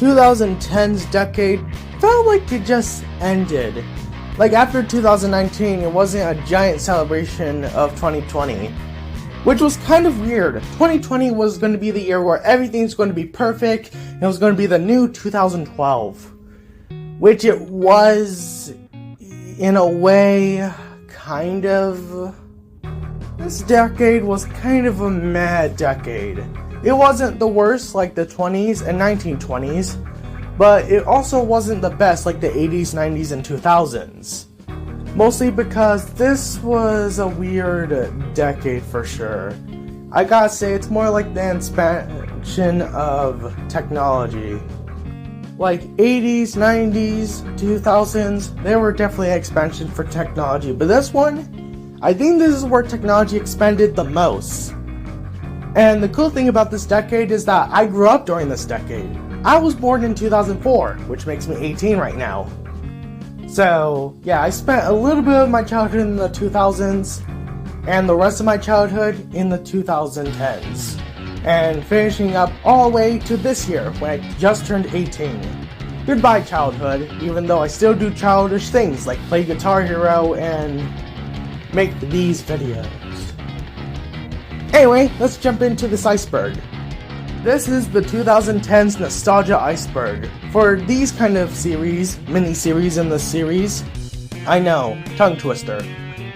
2010's decade felt like it just ended. Like after 2019, it wasn't a giant celebration of 2020, which was kind of weird. 2020 was going to be the year where everything's going to be perfect, and it was going to be the new 2012, which it was, in a way, kind of. This decade was kind of a mad decade. It wasn't the worst like the 20s and 1920s, but it also wasn't the best like the 80s, 90s, and 2000s. Mostly because this was a weird decade for sure. I gotta say, it's more like the expansion of technology. Like 80s, 90s, 2000s, they were definitely an expansion for technology, but this one, I think this is where technology expanded the most. And the cool thing about this decade is that I grew up during this decade. I was born in 2004, which makes me 18 right now. So, yeah, I spent a little bit of my childhood in the 2000s, and the rest of my childhood in the 2010s. And finishing up all the way to this year, when I just turned 18. Goodbye, childhood, even though I still do childish things, like play Guitar Hero and make these videos. Anyway, let's jump into this iceberg. This is the 2010's Nostalgia Iceberg. For these kind of series, mini-series in the series, I know, tongue twister.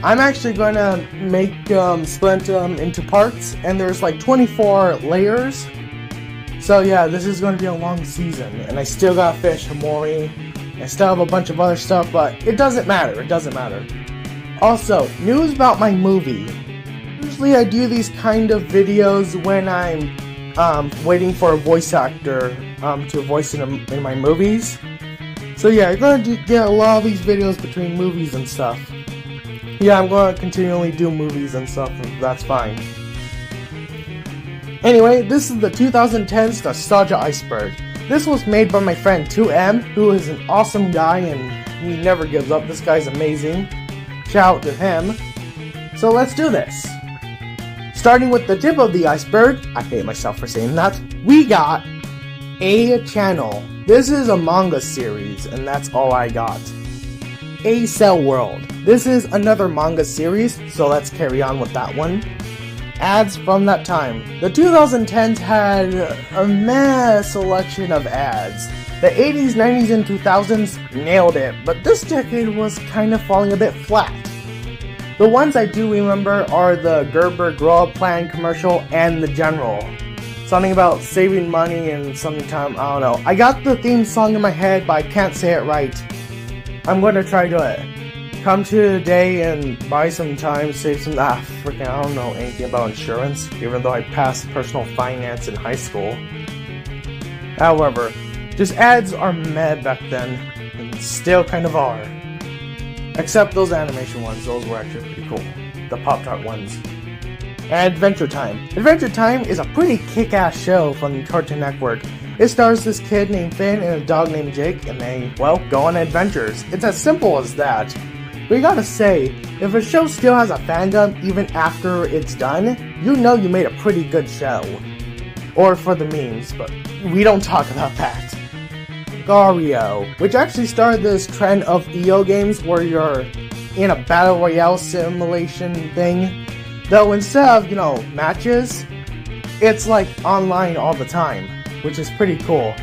I'm actually going to split them into parts, and there's like 24 layers. So yeah, this is going to be a long season, and I still got Fish Hamori. I still have a bunch of other stuff, but it doesn't matter, it doesn't matter. Also, news about my movie. Usually I do these kind of videos when I'm waiting for a voice actor to voice in my movies. So yeah, you're going to get a lot of these videos between movies and stuff. Yeah, I'm going to continually do movies and stuff, and that's fine. Anyway, this is the 2010's Nostalgia Iceberg. This was made by my friend 2M, who is an awesome guy and he never gives up. This guy's amazing. Shout out to him. So let's do this. Starting with the tip of the iceberg, I hate myself for saying that, we got a channel. This is a manga series, and that's all I got. A Cell World. This is another manga series, so let's carry on with that one. Ads from that time. The 2010s had a mass selection of ads. The 80s, 90s, and 2000s nailed it, but this decade was kind of falling a bit flat. The ones I do remember are the Gerber Grow Up Plan commercial and the General. Something about saving money and sometime, I don't know. I got the theme song in my head, but I can't say it right. I'm going to try to do it. Come to today and buy some time, save some, freaking, I don't know anything about insurance, even though I passed personal finance in high school. However, just ads are mad back then, and still kind of are. Except those animation ones, those were actually pretty cool. The Pop-Tart ones. And Adventure Time. Adventure Time is a pretty kick-ass show from Cartoon Network. It stars this kid named Finn and a dog named Jake, and they, well, go on adventures. It's as simple as that. But you gotta say, if a show still has a fandom even after it's done, you know you made a pretty good show. Or for the memes, but we don't talk about that. Gario, which actually started this trend of EO games where you're in a battle royale simulation thing. Though instead of, matches, it's like online all the time, which is pretty cool.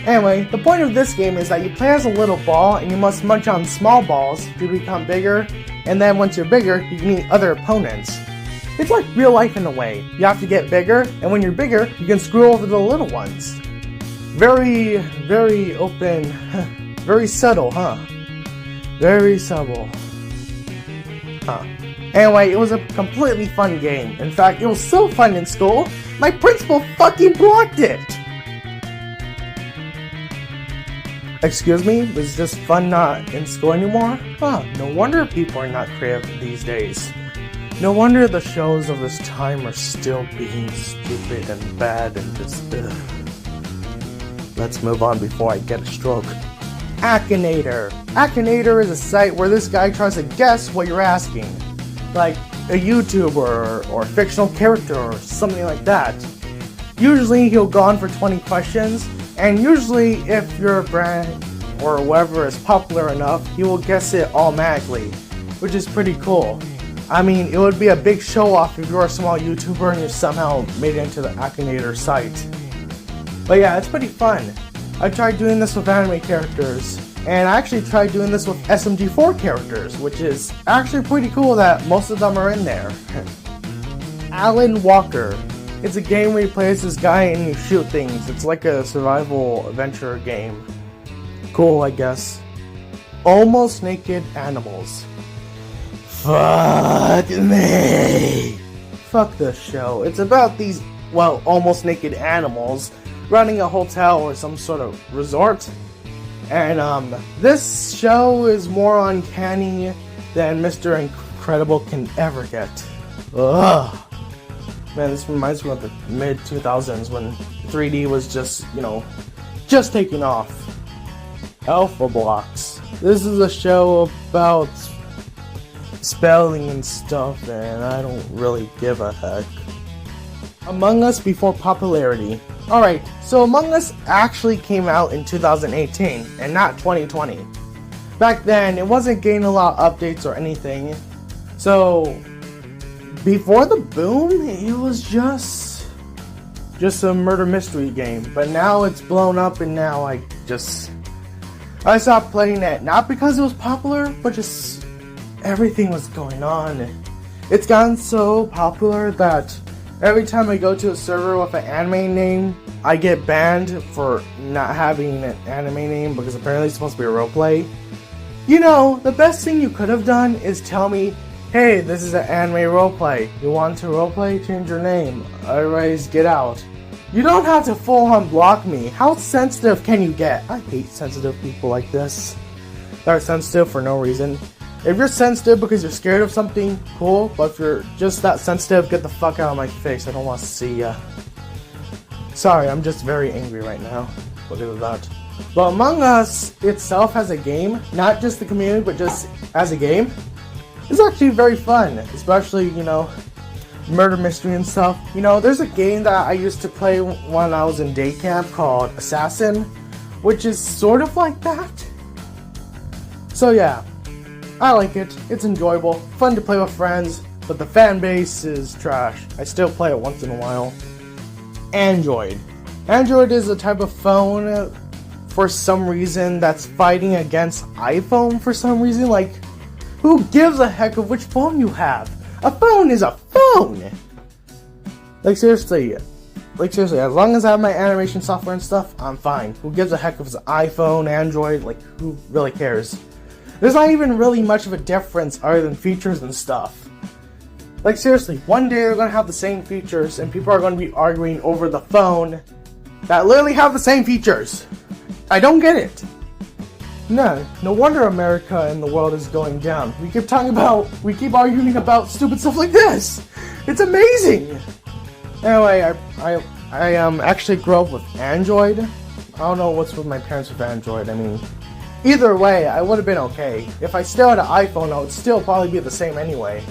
Anyway, the point of this game is that you play as a little ball and you must munch on small balls to become bigger, and then once you're bigger, you can meet other opponents. It's like real life in a way. You have to get bigger, and when you're bigger, you can screw over the little ones. Very, very open, very subtle, huh? Very subtle. Huh. Anyway, it was a completely fun game. In fact, it was so fun in school, my principal fucking blocked it! Excuse me? Was this fun not in school anymore? Huh, no wonder people are not creative these days. No wonder the shows of this time are still being stupid and bad and just, ugh. Let's move on before I get a stroke. Akinator. Akinator is a site where this guy tries to guess what you're asking. Like a YouTuber or fictional character or something like that. Usually he'll go on for 20 questions, And usually, if your brand or whoever is popular enough, he will guess it automatically, which is pretty cool. I mean, it would be a big show off if you're a small YouTuber and you somehow made it into the Akinator site. But yeah, it's pretty fun. I tried doing this with anime characters, and I actually tried doing this with SMG4 characters, which is actually pretty cool that most of them are in there. Alan Walker. It's a game where you play as this guy and you shoot things. It's like a survival adventure game. Cool, I guess. Almost Naked Animals. Fuck me. Fuck this show. It's about these, well, almost naked animals running a hotel or some sort of resort. And this show is more uncanny than Mr. Incredible can ever get. Ugh. Man, this reminds me of the mid-2000s when 3D was just, just taking off. Alpha Blocks. This is a show about spelling and stuff, and I don't really give a heck. Among Us before popularity. Alright, so Among Us actually came out in 2018, and not 2020. Back then, it wasn't getting a lot of updates or anything, so before the boom, it was just a murder mystery game. But now it's blown up, and now I stopped playing it. Not because it was popular, but just everything was going on. It's gotten so popular that every time I go to a server with an anime name, I get banned for not having an anime name because apparently it's supposed to be a roleplay. The best thing you could have done is tell me, hey, this is an anime roleplay. You want to roleplay? Change your name. Otherwise, get out. You don't have to full-on block me. How sensitive can you get? I hate sensitive people like this. They're sensitive for no reason. If you're sensitive because you're scared of something, cool. But if you're just that sensitive, get the fuck out of my face. I don't want to see ya. Sorry, I'm just very angry right now because of that. But Among Us itself as a game, not just the community, but just as a game, it's actually very fun. Especially, murder mystery and stuff. There's a game that I used to play when I was in day camp called Assassin, which is sort of like that. So yeah, I like it. It's enjoyable, fun to play with friends, but the fan base is trash. I still play it once in a while. Android. Android is a type of phone for some reason that's fighting against iPhone for some reason. Like, who gives a heck of which phone you have? A phone is a phone! Like seriously, as long as I have my animation software and stuff, I'm fine. Who gives a heck if it's an iPhone, Android, like, who really cares? There's not even really much of a difference other than features and stuff. Like seriously, one day they're gonna have the same features and people are gonna be arguing over the phone that literally have the same features. I don't get it. No wonder America and the world is going down. We keep arguing about stupid stuff like this. It's amazing. Anyway, I actually grew up with Android. I don't know what's with my parents with Android. I mean, either way, I would have been okay. If I still had an iPhone, I would still probably be the same anyway.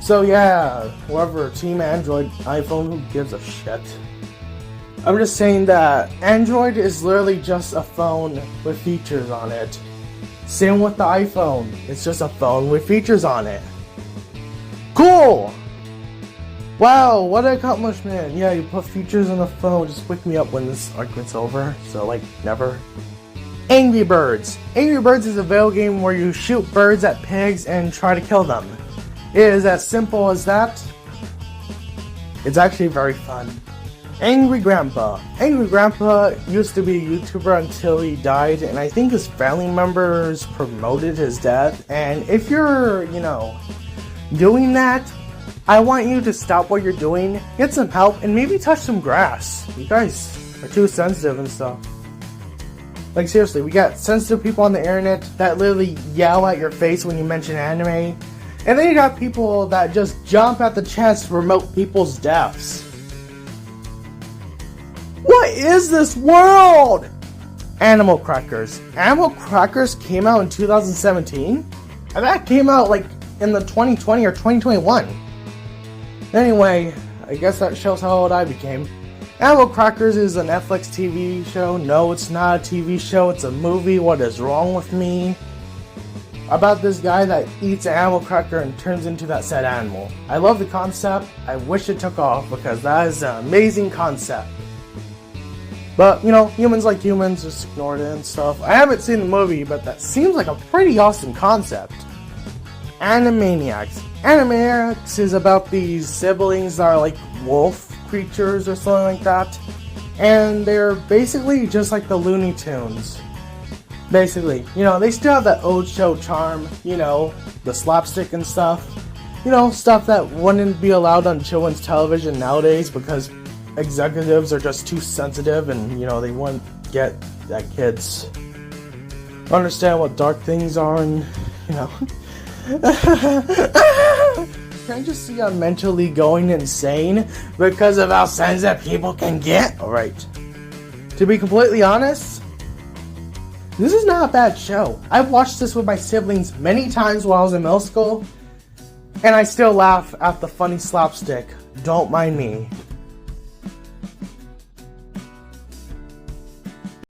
So yeah, whoever, Team Android, iPhone, who gives a shit? I'm just saying that Android is literally just a phone with features on it. Same with the iPhone. It's just a phone with features on it. Cool! Wow, what an accomplishment. Yeah, you put features on the phone. Just wake me up when this argument's over. So, like, never. Angry Birds. Angry Birds is a video game where you shoot birds at pigs and try to kill them. It is as simple as that. It's actually very fun. Angry Grandpa. Angry Grandpa used to be a YouTuber until he died, and I think his family members promoted his death. And if you're, doing that, I want you to stop what you're doing, get some help, and maybe touch some grass. You guys are too sensitive and stuff. Like seriously, we got sensitive people on the internet that literally yell at your face when you mention anime. And then you got people that just jump at the chance to promote people's deaths. What is this world? Animal Crackers. Animal Crackers came out in 2017? And that came out like in the 2020 or 2021. Anyway, I guess that shows how old I became. Animal Crackers is a Netflix TV show. No, it's not a TV show, it's a movie. What is wrong with me? About this guy that eats an animal cracker and turns into that said animal. I love the concept. I wish it took off because that is an amazing concept. But, you know, humans like humans, just ignored it and stuff. I haven't seen the movie, but that seems like a pretty awesome concept. Animaniacs. Animaniacs is about these siblings that are like wolf creatures or something like that. And they're basically just like the Looney Tunes. Basically, you know, they still have that old show charm, you know, the slapstick and stuff. You know, stuff that wouldn't be allowed on children's television nowadays because executives are just too sensitive and, you know, they wouldn't get that kids understand what dark things are and, you know. Can I just see I'm mentally going insane because of how sensitive people can get? Alright. To be completely honest, this is not a bad show. I've watched this with my siblings many times while I was in middle school, and I still laugh at the funny slapstick. Don't mind me.